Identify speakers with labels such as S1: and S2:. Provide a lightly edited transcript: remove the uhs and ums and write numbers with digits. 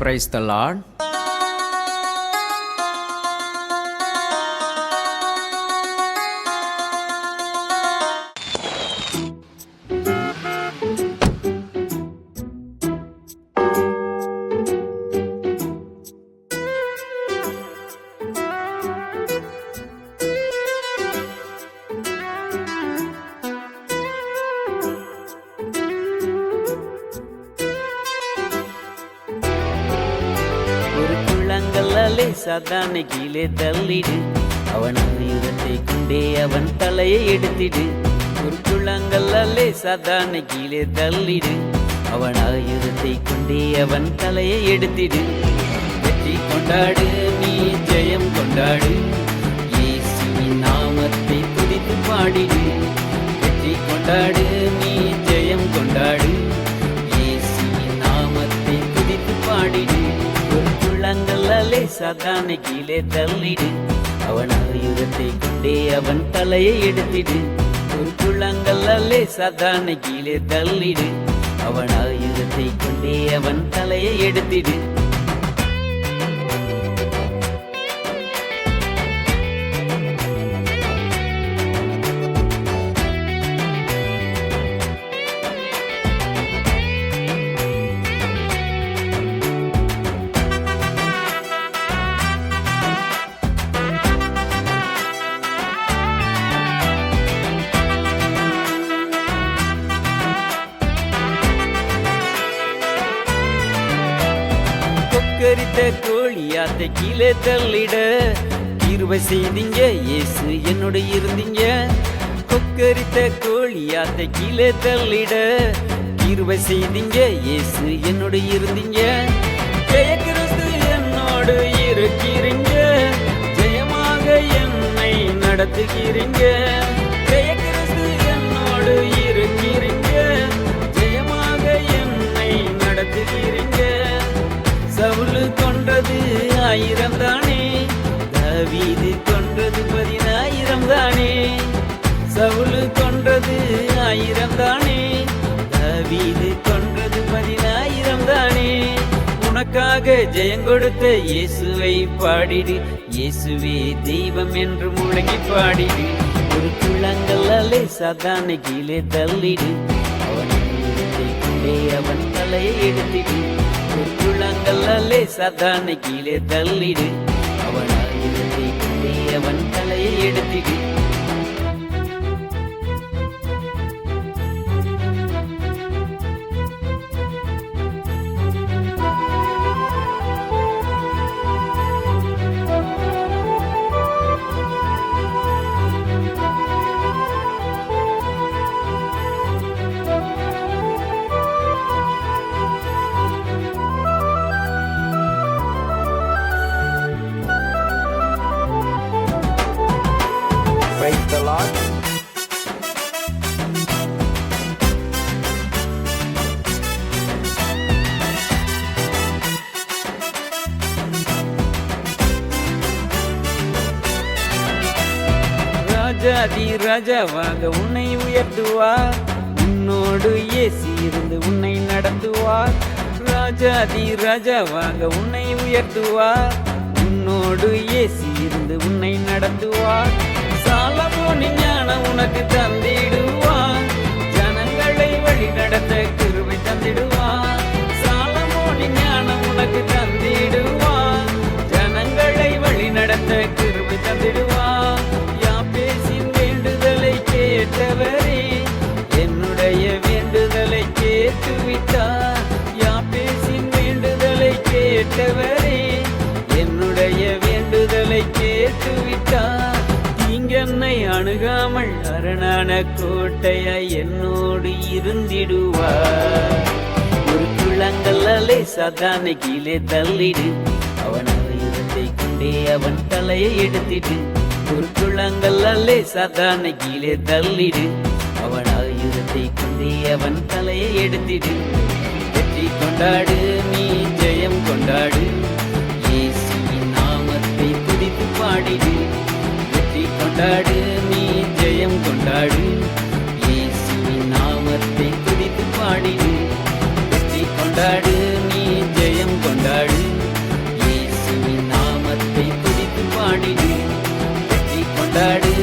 S1: Praise the Lord.
S2: சாத்தானை கீழே தள்ளிடு, அவன் ஆயுதத்தை கொண்டே அவன் தலையை எடுத்திடு. குறுக்குளங்களாலே சாத்தானை கீழே தள்ளிடு, அவன் ஆயுதத்தை கொண்டே அவன் தலையை எடுத்திடு. வெற்றி கொண்டாடு, நீ ஜெயம் கொண்டாடு, இயேசுவின் நாமத்தை துதித்து பாடிடு. வெற்றி கொண்டாடு, நீ ஜெயம் கொண்டாடு, இயேசுவின் நாமத்தை துதித்து பாடிடு. குறுக்குளங்களாலே சாத்தானை கீழே தள்ளிடு, அவன் ஆயுதத்தை கொண்டே அவன் தலையை எடுத்திடு. குறுக்குளங்களாலே சாத்தானை கீழே தள்ளிடு, அவன் ஆயுதத்தை கொண்டே அவன் தலையை எடுத்திடு. கொக்கரித்த கோழியாத்தை கீழே தள்ளிட கிருபை செய்தீங்க, இயேசு என்னோட இருந்தீங்க. கொக்கரித்த கோழியாத்தை கீழே தள்ளிட கிருபை செய்தீங்க, இயேசு என்னோட இருந்தீங்க. ஜெய கிறிஸ்து என்னோடு இருக்கிறீங்க, ஜெயமாக என்னை நடத்துகிறீங்க. ஜெய கிறிஸ்து என்னோடு இருக்கிறீங்க, ஜெயமாக என்னை நடத்துகிறீங்க. சவுல் கொன்றது 1000 தானே, தாவீது கொன்றது 10000 தானே. சவுல் கொன்றது 1000 தானே, தாவீது கொன்றது 10000 தானே. உனக்காக ஜெயம் கொடுத்த இயேசுவை பாடிடு, இயேசுவே தெய்வம் என்று முழங்கி பாடிடு. குறுக்குளங்களாலே சாத்தானை கீழே தள்ளிடு, அவன் ஆயுதத்தை கொண்டே அவன் தலையை எடுத்திடு. குறுக்குளங்களாலே சாத்தானை கீழே தள்ளிடு, அவன் ஆயுதத்தை கொண்டே அவன் தலையை எடுத்திடு.
S1: Praise the Lord.
S2: ராஜாதி ராஜாவாக உன்னை உயர்த்துவார், உன்னோடு இயேசு இருந்து உன்னை நடத்துவார். ராஜாதி ராஜாவாக உன்னை உயர்த்துவார், உன்னோடு இயேசு இருந்து உன்னை நடத்துவார். சாலமோனின் ஞானம் உனக்கு தந்திடுவார், ஜனங்களை வழி நடத்த கிருபை தந்திடுவார். சாலமோனின் ஞானம் உனக்கு தந்திடுவார், ஜனங்களை வழி நடத்த கிருபை தந்திடுவார். யாபேசின் வேண்டுதலை கேட்டவரே, என்னுடைய வேண்டுதலை கேட்டுவிட்டார். யாபேசின் வேண்டுதலை கேட்டவரே, என்னுடைய வேண்டுதலை கேட்டுவிட்டார். தீங்கென்னை அணுகாமல் அரணான கோட்டையாய் என்னோடு இருந்திடுவார். குறுக்குளங்களாலே சாத்தானை கீழே தள்ளிடு, அவன் ஆயுதத்தை கொண்டே அவன் தலையை எடுத்திடு. குறுக்குளங்களாலே சாத்தானை கீழே தள்ளிடு, அவன் ஆயுதத்தை கொண்டே அவன் தலையை எடுத்திடு. வெற்றி கொண்டாடு, நீ ஜெயம் கொண்டாடு, இயேசுவின் நாமத்தை துதித்து பாடிடு. வெற்றி கொண்டாடு, நீ ஜெயம் கொண்டாடு, இயேசுவின் நாமத்தை துதித்து பாடிடு. வெற்றி கொண்டாடு, நீ ஜெயம் கொண்டாடு, ஆடிடு வெற்றி கொண்டாடு